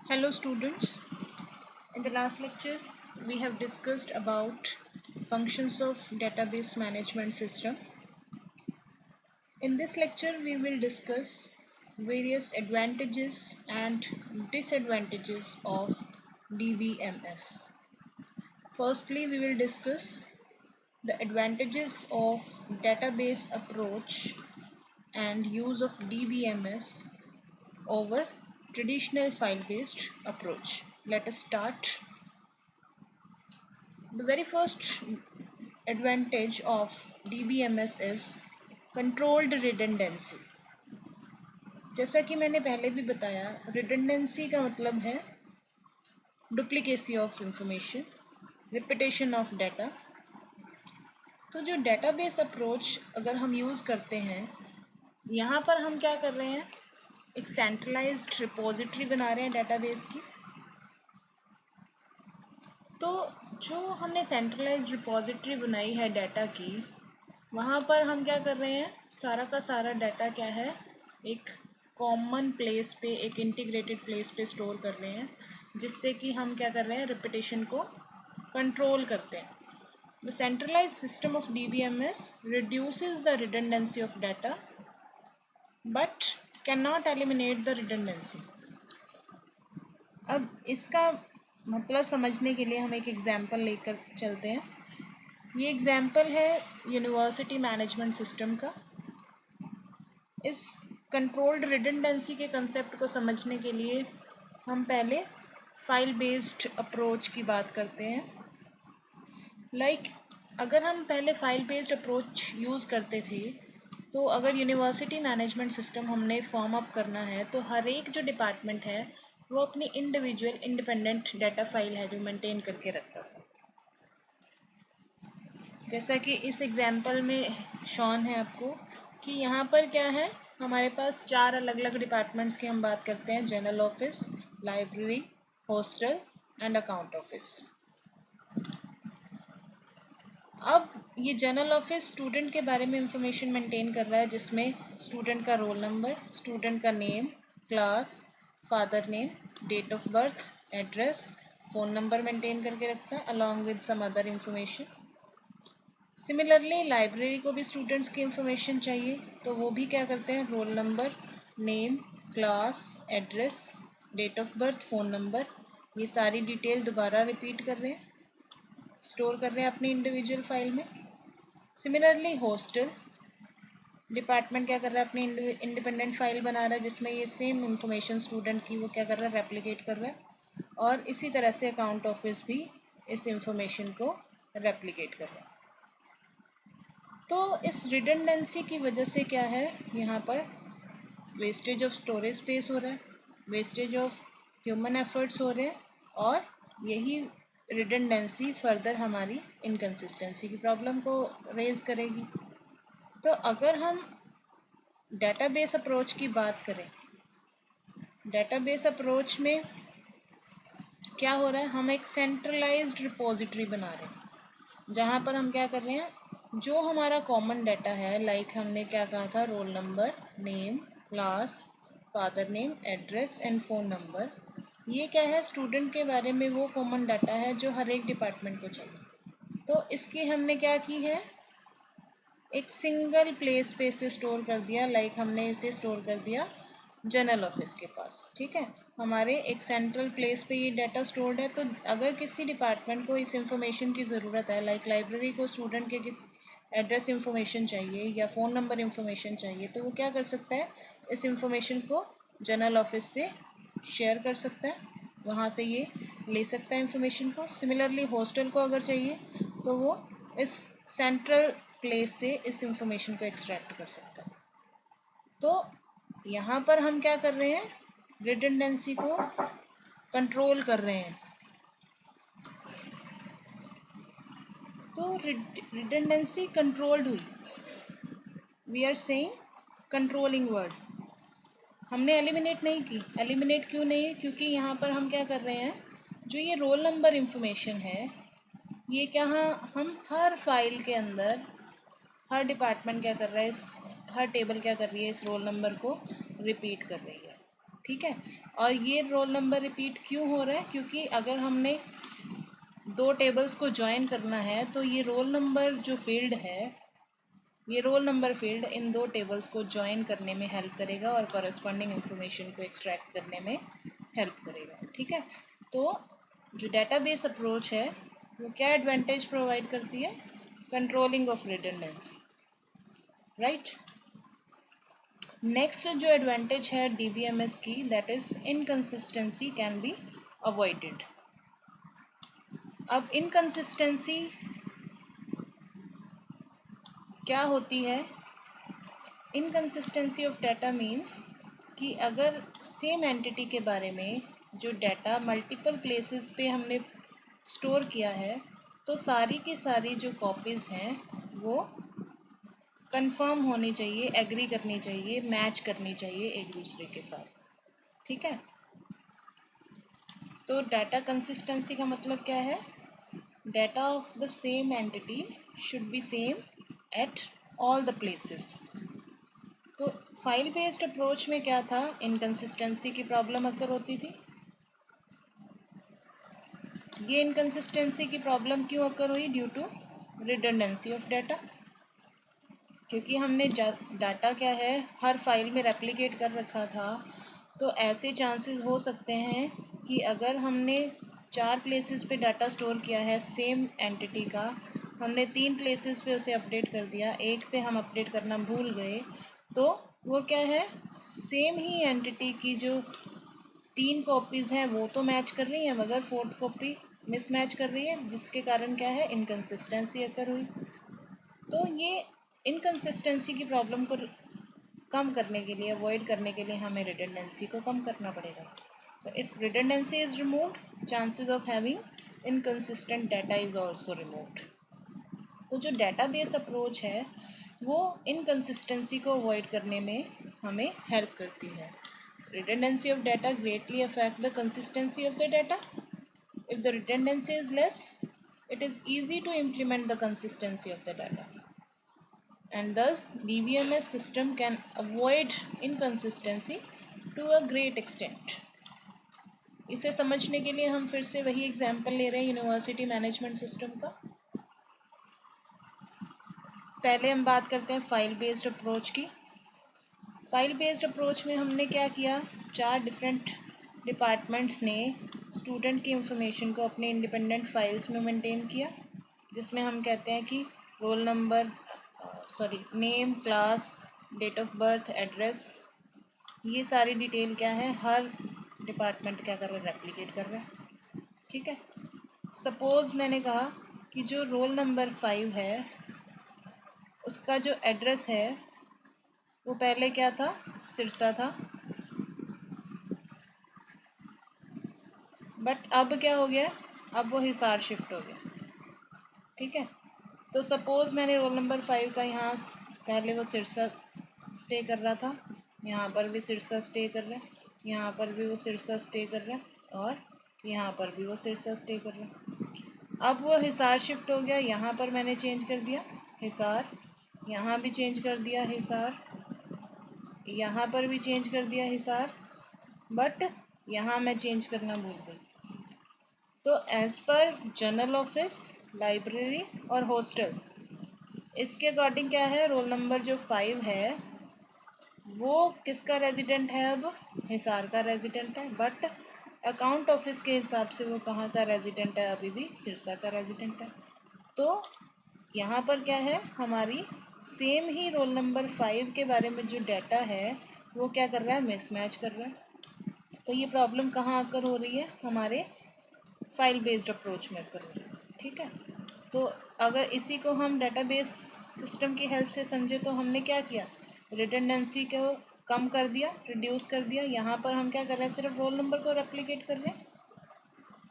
Hello students, in the last lecture we have discussed about functions of database management system. In this lecture we will discuss various advantages and disadvantages of DBMS. Firstly, we will discuss the advantages of database approach and use of DBMS over traditional file-based approach. Let us start. The very first advantage of DBMS is controlled redundancy. जैसा कि मैंने पहले भी बताया, redundancy का मतलब है duplicacy of information, repetition of data. तो जो डेटाबेस अप्रोच अगर हम यूज़ करते हैं, यहाँ पर हम क्या कर रहे हैं, एक सेंट्रलाइज्ड रिपोजिटरी बना रहे हैं डेटाबेस की। तो जो हमने सेंट्रलाइज्ड रिपोजिटरी बनाई है डाटा की, वहाँ पर हम क्या कर रहे हैं, सारा का सारा डाटा क्या है, एक कॉमन प्लेस पे, एक इंटीग्रेटेड प्लेस पे स्टोर कर रहे हैं, जिससे कि हम क्या कर रहे हैं, रिपीटेशन को कंट्रोल करते हैं। The centralised system of DBMS reduces the redundancy of data but cannot eliminate the redundancy. अब इसका मतलब समझने के लिए हम एक एग्जाम्पल लेकर चलते हैं। ये एग्जाम्पल है यूनिवर्सिटी मैनेजमेंट सिस्टम का। इस कंट्रोल्ड रिडंडेंसी के कंसेप्ट को समझने के लिए हम पहले फाइल बेस्ड अप्रोच की बात करते हैं। अगर हम पहले फाइल बेस्ड अप्रोच यूज़ करते थे, तो अगर यूनिवर्सिटी मैनेजमेंट सिस्टम हमने फॉर्म अप करना है, तो हर एक जो डिपार्टमेंट है वो अपनी इंडिविजुअल इंडिपेंडेंट डाटा फाइल है जो मेंटेन करके रखता था। जैसा कि इस एग्जाम्पल में शॉन है आपको कि यहाँ पर क्या है, हमारे पास 4 अलग अलग डिपार्टमेंट्स की हम बात करते हैं: general office, library, hostel and account office. अब ये जनरल ऑफिस स्टूडेंट के बारे में इंफॉर्मेशन मेंटेन कर रहा है, जिसमें स्टूडेंट का रोल नंबर, स्टूडेंट का name, class, father name, date of birth, address, phone number maintain करके रखता है along with some other information. Similarly library को भी स्टूडेंट्स की इंफॉर्मेशन चाहिए, तो वो भी क्या करते हैं, roll number, name, class, address, date of birth, phone number, ये सारी डिटेल दोबारा रिपीट कर रहे हैं, स्टोर कर रहे हैं अपनी इंडिविजुअल फाइल में। सिमिलरली हॉस्टल डिपार्टमेंट क्या कर रहा है, अपनी इंडिपेंडेंट फाइल बना रहा है, जिसमें ये सेम इंफॉर्मेशन स्टूडेंट की वो क्या कर रहा है, रेप्लिकेट कर रहा है। और इसी तरह से अकाउंट ऑफिस भी इस इंफॉर्मेशन को रेप्लिकेट कर रहा है। तो इस रिडंडेंसी की वजह से क्या है, यहाँ पर वेस्टेज ऑफ स्टोरेज स्पेस हो रहा है, वेस्टेज ऑफ ह्यूमन एफर्ट्स हो रहे हैं, और यही रिडंडेंसी फर्दर हमारी इनकन्सिस्टेंसी की प्रॉब्लम को रेज करेगी। तो अगर हम डेटाबेस अप्रोच की बात करें, डेटाबेस अप्रोच में क्या हो रहा है, हम एक सेंट्रलाइज्ड रिपोजिटरी बना रहे हैं, जहाँ पर हम क्या कर रहे हैं, जो हमारा कॉमन डाटा है, हमने क्या कहा था, role number, name, class, father name, address and phone number, ये क्या है, स्टूडेंट के बारे में वो कॉमन डाटा है जो हर एक डिपार्टमेंट को चाहिए। तो इसकी हमने क्या की है, एक सिंगल प्लेस पे इसे स्टोर कर दिया। हमने इसे स्टोर कर दिया जनरल ऑफिस के पास, ठीक है, हमारे एक सेंट्रल प्लेस पे ये डाटा स्टोर्ड है। तो अगर किसी डिपार्टमेंट को इस इंफॉर्मेशन की ज़रूरत है, लाइब्रेरी को स्टूडेंट के किस एड्रेस इंफॉर्मेशन चाहिए या फ़ोन नंबर इंफॉर्मेशन चाहिए, तो वो क्या कर सकता है, इस इंफॉर्मेशन को जनरल ऑफिस से शेयर कर सकता है, वहाँ से ये ले सकता है इंफॉर्मेशन को। सिमिलरली हॉस्टल को अगर चाहिए तो वो इस सेंट्रल प्लेस से इस इंफॉर्मेशन को एक्सट्रैक्ट कर सकता है। तो यहाँ पर हम क्या कर रहे हैं, रिडंडेंसी को कंट्रोल कर रहे हैं। तो रिडंडेंसी कंट्रोल्ड हुई, we are saying controlling word, हमने एलिमिनेट नहीं की। एलिमिनेट क्यों नहीं, क्योंकि यहाँ पर हम क्या कर रहे हैं, जो ये रोल नंबर इंफॉर्मेशन है, ये क्या, हम हर फाइल के अंदर हर डिपार्टमेंट क्या कर रहा है, इस हर टेबल क्या कर रही है, इस रोल नंबर को रिपीट कर रही है। ठीक है। और ये रोल नंबर रिपीट क्यों हो रहा है, क्योंकि अगर हमने दो टेबल्स को ज्वाइन करना है तो ये रोल नंबर जो फील्ड है, ये रोल नंबर फील्ड इन दो टेबल्स को ज्वाइन करने में हेल्प करेगा और कॉरेस्पॉन्डिंग इंफॉर्मेशन को एक्सट्रैक्ट करने में हेल्प करेगा। ठीक है। तो जो डेटाबेस अप्रोच है वो क्या एडवांटेज प्रोवाइड करती है, controlling of redundancy, right. Next जो एडवांटेज है डीबीएमएस की, that is inconsistency can be avoided. अब इनकंसिस्टेंसी क्या होती है, इनकंसिस्टेंसी ऑफ डाटा मीन्स कि अगर सेम एंटिटी के बारे में जो डाटा मल्टीपल प्लेसेस पे हमने स्टोर किया है, तो सारी की सारी जो कॉपीज़ हैं वो कंफर्म होनी चाहिए, एग्री करनी चाहिए, मैच करनी चाहिए एक दूसरे के साथ। ठीक है। तो डाटा कंसिस्टेंसी का मतलब क्या है, data of the same entity should be same at all the places. तो फाइल बेस्ड अप्रोच में क्या था, इनकंसिस्टेंसी की प्रॉब्लम अगर होती थी। ये इनकंसिस्टेंसी की प्रॉब्लम क्यों अकर हुई, due to redundancy of data, क्योंकि हमने डाटा क्या है हर फाइल में रेप्लिकेट कर रखा था। तो ऐसे चांसेस हो सकते हैं कि अगर हमने 4 प्लेसेस पे डाटा स्टोर किया है सेम एंटिटी का, हमने 3 प्लेसेस पे उसे अपडेट कर दिया, एक पे हम अपडेट करना भूल गए, तो वो क्या है, सेम ही एंटिटी की जो 3 कॉपीज़ हैं वो तो मैच कर रही हैं, मगर 4th कॉपी मिसमैच कर रही है, जिसके कारण क्या है, इनकंसिस्टेंसी अकर हुई। तो ये इनकंसिस्टेंसी की प्रॉब्लम को कम करने के लिए, अवॉइड करने के लिए हमें रिडंडेंसी को कम करना पड़ेगा। तो if redundancy is removed, chances of having inconsistent data is also removed. तो जो डेटाबेस अप्रोच है वो इनकंसिस्टेंसी को अवॉइड करने में हमें हेल्प करती है। Redundancy of data greatly affect the consistency of the data. If the redundancy is less, it is easy to implement the consistency of the data. And thus, DBMS system can avoid inconsistency to a great extent. इसे समझने के लिए हम फिर से वही example ले रहे हैं यूनिवर्सिटी मैनेजमेंट सिस्टम का। पहले हम बात करते हैं फाइल बेस्ड अप्रोच की। फाइल बेस्ड अप्रोच में हमने क्या किया, 4 डिफरेंट डिपार्टमेंट्स ने स्टूडेंट की इंफॉर्मेशन को अपने इंडिपेंडेंट फाइल्स में मेंटेन किया, जिसमें हम कहते हैं कि roll number, name, class, date of birth, address, ये सारी डिटेल क्या है, हर डिपार्टमेंट क्या कर रहा है, रेप्लिकेट कर रहा है। ठीक है। सपोज़ मैंने कहा कि जो रोल नंबर 5 है उसका जो एड्रेस है वो पहले क्या था, सिरसा था, बट अब क्या हो गया, अब वो हिसार शिफ्ट हो गया। ठीक है। तो सपोज़ मैंने रोल नंबर 5 का यहाँ पहले वो सिरसा स्टे कर रहा था, यहाँ पर भी सिरसा स्टे कर रहा है, यहाँ पर भी वो सिरसा स्टे कर रहा है, और यहाँ पर भी वो सिरसा स्टे कर रहा है। अब वो हिसार शिफ्ट हो गया, यहाँ पर मैंने चेंज कर दिया हिसार, यहाँ भी चेंज कर दिया हिसार, यहाँ पर भी चेंज कर दिया हिसार, बट यहाँ मैं चेंज करना भूल गई। तो as per general office, library और हॉस्टल, इसके अकॉर्डिंग क्या है, रोल नंबर जो 5 है वो किसका रेजिडेंट है, अब हिसार का रेजिडेंट है, बट अकाउंट ऑफिस के हिसाब से वो कहाँ का रेजिडेंट है, अभी भी सिरसा का रेजिडेंट है। तो यहाँ पर क्या है, हमारी सेम ही रोल नंबर 5 के बारे में जो डाटा है वो क्या कर रहा है, मिसमैच कर रहा है। तो ये प्रॉब्लम कहाँ आकर हो रही है, हमारे फाइल बेस्ड अप्रोच में कर रही है। ठीक है। तो अगर इसी को हम डेटाबेस सिस्टम की हेल्प से समझे तो हमने क्या किया, रिडंडेंसी को कम कर दिया, रिड्यूस कर दिया। यहाँ पर हम क्या कर रहे हैं, सिर्फ रोल नंबर को रेप्लिकेट कर रहे हैं।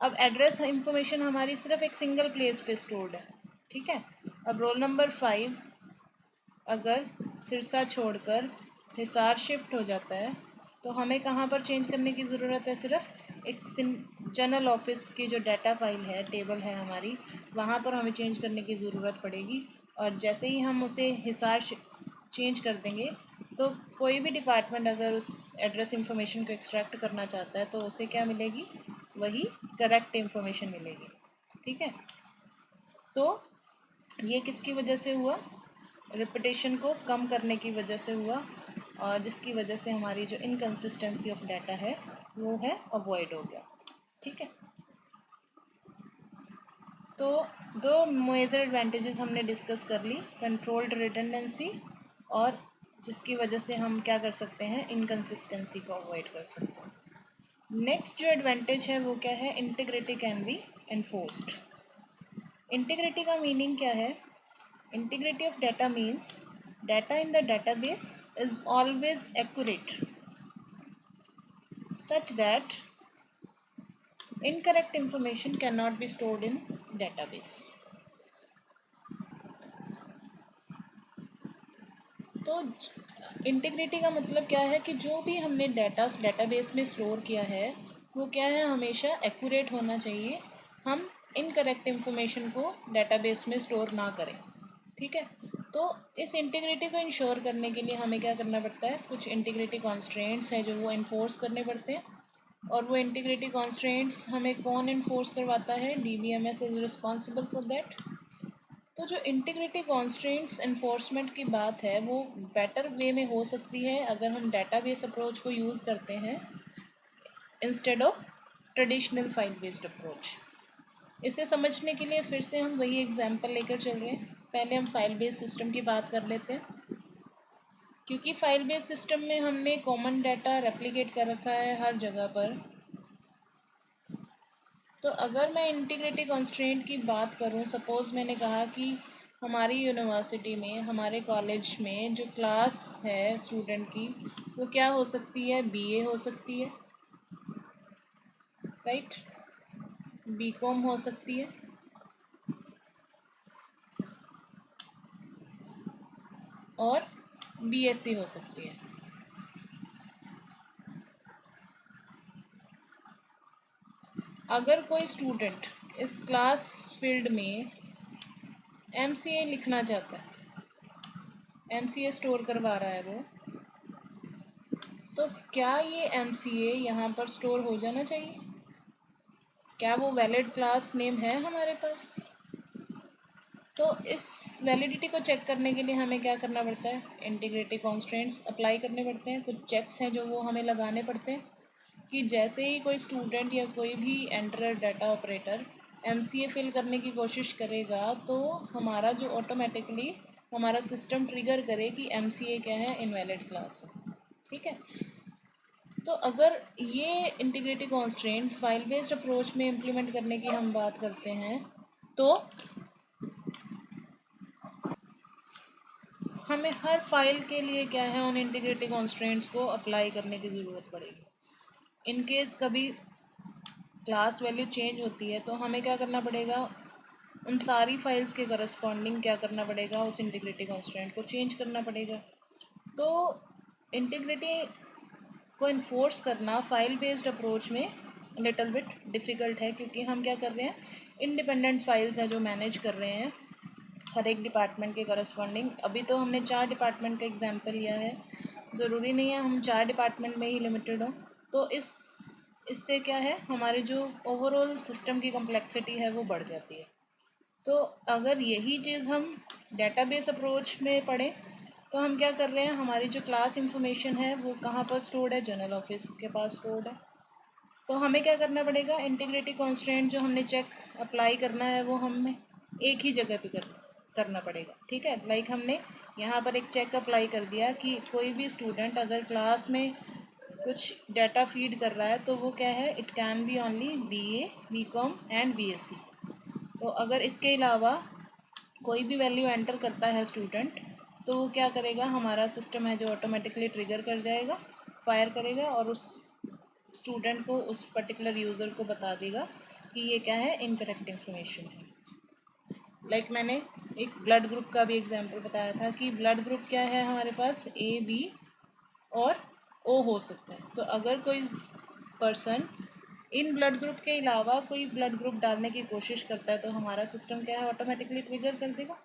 अब एड्रेस इंफॉर्मेशन हमारी सिर्फ एक सिंगल प्लेस पे स्टोर्ड है। ठीक है। अब रोल नंबर 5 अगर सिरसा छोड़कर हिसार शिफ्ट हो जाता है तो हमें कहाँ पर चेंज करने की ज़रूरत है, सिर्फ एक जनरल ऑफिस की जो डाटा फाइल है, टेबल है हमारी, वहाँ पर हमें चेंज करने की ज़रूरत पड़ेगी। और जैसे ही हम उसे हिसार चेंज कर देंगे तो कोई भी डिपार्टमेंट अगर उस एड्रेस इंफॉर्मेशन को एक्सट्रैक्ट करना चाहता है तो उसे क्या मिलेगी, वही करेक्ट इंफॉर्मेशन मिलेगी। ठीक है, तो ये किसकी वजह से हुआ, रिपीटेशन को कम करने की वजह से हुआ, और जिसकी वजह से हमारी जो इनकन्सिस्टेंसी ऑफ डाटा है वो है अवॉइड हो गया। ठीक है, तो दो मेजर एडवांटेजेस हमने डिस्कस कर ली, कंट्रोल्ड रिडंडेंसी, और जिसकी वजह से हम क्या कर सकते हैं, इनकन्सिस्टेंसी को अवॉइड कर सकते हैं। नेक्स्ट जो एडवांटेज है वो क्या है, integrity can B enforced. Integrity का मीनिंग क्या है, integrity of data means data in the database is always accurate such that incorrect information cannot be stored in database। तो इंटीग्रिटी का मतलब क्या है कि जो भी हमने डेटाबेस में स्टोर किया है वो क्या है, हमेशा एक्यूरेट होना चाहिए। हम इनकरेक्ट इंफॉर्मेशन को डेटाबेस में स्टोर ना करें। ठीक है, तो इस इंटीग्रिटी को इंश्योर करने के लिए हमें क्या करना पड़ता है, कुछ इंटीग्रिटी कॉन्स्ट्रेंट्स हैं जो वो इन्फोर्स करने पड़ते हैं। और वो इंटीग्रिटी कॉन्स्ट्रेंट्स हमें कौन इन्फोर्स करवाता है, DBMS is responsible for that. तो जो इंटीग्रिटी कॉन्स्ट्रेंट्स इन्फोर्समेंट की बात है वो बेटर वे में हो सकती है अगर हम डेटाबेस अप्रोच को यूज़ करते हैं instead of traditional file based approach. इसे समझने के लिए फिर से हम वही एग्जांपल लेकर चल रहे हैं। पहले हम फाइल बेस्ड सिस्टम की बात कर लेते हैं, क्योंकि फाइल बेस्ड सिस्टम में हमने कॉमन डाटा रेप्लिकेट कर रखा है हर जगह पर। तो अगर मैं इंटीग्रिटी कंस्ट्रेंट की बात करूं, सपोज़ मैंने कहा कि हमारी यूनिवर्सिटी में, हमारे कॉलेज में जो क्लास है स्टूडेंट की वो क्या हो सकती है, BA हो सकती है, राइट, BCom हो सकती है, और BSc हो सकती है। अगर कोई स्टूडेंट इस क्लास फील्ड में MCA लिखना चाहता है, MCA स्टोर करवा रहा है वो, तो क्या ये MCA यहाँ पर स्टोर हो जाना चाहिए, क्या वो वैलिड क्लास नेम है हमारे पास। तो इस वैलिडिटी को चेक करने के लिए हमें क्या करना पड़ता है, इंटीग्रिटी कॉन्स्ट्रेंट्स अप्लाई करने पड़ते हैं। कुछ चेक्स हैं जो वो हमें लगाने पड़ते हैं कि जैसे ही कोई स्टूडेंट या कोई भी enter data operator MCA fill करने की कोशिश करेगा तो हमारा जो ऑटोमेटिकली हमारा सिस्टम ट्रिगर करे कि MCA क्या है, इनवैलिड क्लास है। ठीक है, तो अगर ये integrity constraint file based approach में इम्प्लीमेंट करने की हम बात करते हैं तो हमें हर फाइल के लिए क्या है, उन इंटीग्रिटी कॉन्स्ट्रेंट्स को अप्लाई करने की ज़रूरत पड़ेगी। इन केस कभी क्लास वैल्यू चेंज होती है तो हमें क्या करना पड़ेगा, उन सारी फाइल्स के करस्पॉन्डिंग क्या करना पड़ेगा, उस इंटीग्रिटी कॉन्स्ट्रेंट को चेंज करना पड़ेगा। तो इंटीग्रिटी को इन्फोर्स करना फाइल बेस्ड अप्रोच में लिटिल बिट डिफ़िकल्ट है, क्योंकि हम क्या कर रहे हैं, इंडिपेंडेंट फाइल्स हैं जो मैनेज कर रहे हैं हर एक डिपार्टमेंट के करस्पॉन्डिंग। अभी तो हमने 4 डिपार्टमेंट का एग्जांपल लिया है, ज़रूरी नहीं है हम 4 डिपार्टमेंट में ही लिमिटेड हो। तो इससे क्या है, हमारे जो ओवरऑल सिस्टम की कॉम्प्लेक्सिटी है वो बढ़ जाती है। तो अगर यही चीज़ हम डेटाबेस अप्रोच में पढ़ें तो हम क्या कर रहे हैं, हमारी जो क्लास इंफॉर्मेशन है वो कहाँ पर स्टोर्ड है, जनरल ऑफिस के पास स्टोर्ड है। तो हमें क्या करना पड़ेगा, इंटीग्रिटी कॉन्स्ट्रेंट जो हमने चेक अप्लाई करना है वो हमें एक ही जगह पे करना पड़ेगा। ठीक है, लाइक हमने यहाँ पर एक चेक अप्लाई कर दिया कि कोई भी स्टूडेंट अगर क्लास में कुछ डाटा फीड कर रहा है तो वो क्या है, it can be only BA, BCom and BSc। तो अगर इसके अलावा कोई भी वैल्यू एंटर करता है स्टूडेंट तो वो क्या करेगा, हमारा सिस्टम है जो ऑटोमेटिकली ट्रिगर कर जाएगा, फायर करेगा और उस स्टूडेंट को, उस पर्टिकुलर यूज़र को बता देगा कि ये क्या है, इनकरेक्ट इन्फॉर्मेशन है। लाइक मैंने एक ब्लड ग्रुप का भी एग्जांपल बताया था कि ब्लड ग्रुप क्या है हमारे पास, AB और O हो सकता है। तो अगर कोई पर्सन इन ब्लड ग्रुप के अलावा कोई ब्लड ग्रुप डालने की कोशिश करता है तो हमारा सिस्टम क्या है, ऑटोमेटिकली ट्रिगर कर देगा।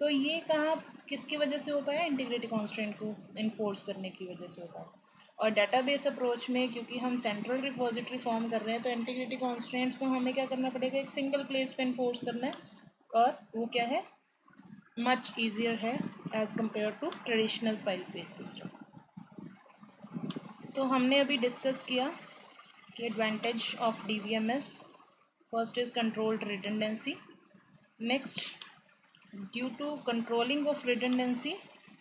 तो ये कहाँ किसकी वजह से हो पाया, इंटीग्रिटी कॉन्स्ट्रेंट को इन्फोर्स करने की वजह से हो पाया। और डाटाबेस अप्रोच में क्योंकि हम सेंट्रल रिपोजिटरी फॉर्म कर रहे हैं तो इंटीग्रिटी कॉन्स्ट्रेंट्स को हमें क्या करना पड़ेगा, एक सिंगल प्लेस पे इन्फोर्स करना है, और वो क्या है, मच ईजियर है as compare to traditional file face system. तो हमने अभी डिस्कस किया कि advantage of DBMS, first is controlled redundancy, next due to controlling of redundancy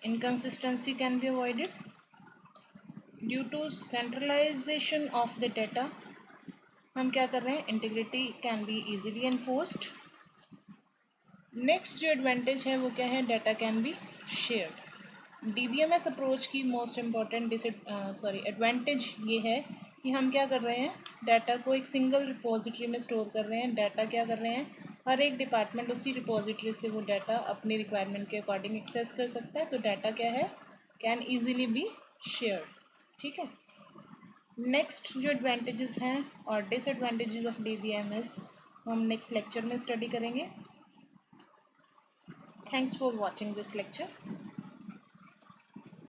inconsistency can be avoided, due to centralisation of the data हम क्या कर रहे हैं, integrity can be easily enforced. Next जो एडवांटेज है वो क्या है, data can be shared. DBMS approach की मोस्ट इम्पॉर्टेंट एडवांटेज ये है कि हम क्या कर रहे हैं, डाटा को एक सिंगल रिपोजिटरी में स्टोर कर रहे हैं। डाटा क्या कर रहे हैं, हर एक डिपार्टमेंट उसी रिपोजिटरी से वो डाटा अपनी रिक्वायरमेंट के अकॉर्डिंग एक्सेस कर सकता है। तो डाटा क्या है, कैन ईजिली बी शेयर्ड। ठीक है। नेक्स्ट जो एडवांटेजेस हैं और डिसएडवांटेजेस ऑफ DBMS हम नेक्स्ट लेक्चर में स्टडी करेंगे। Thanks for watching this lecture.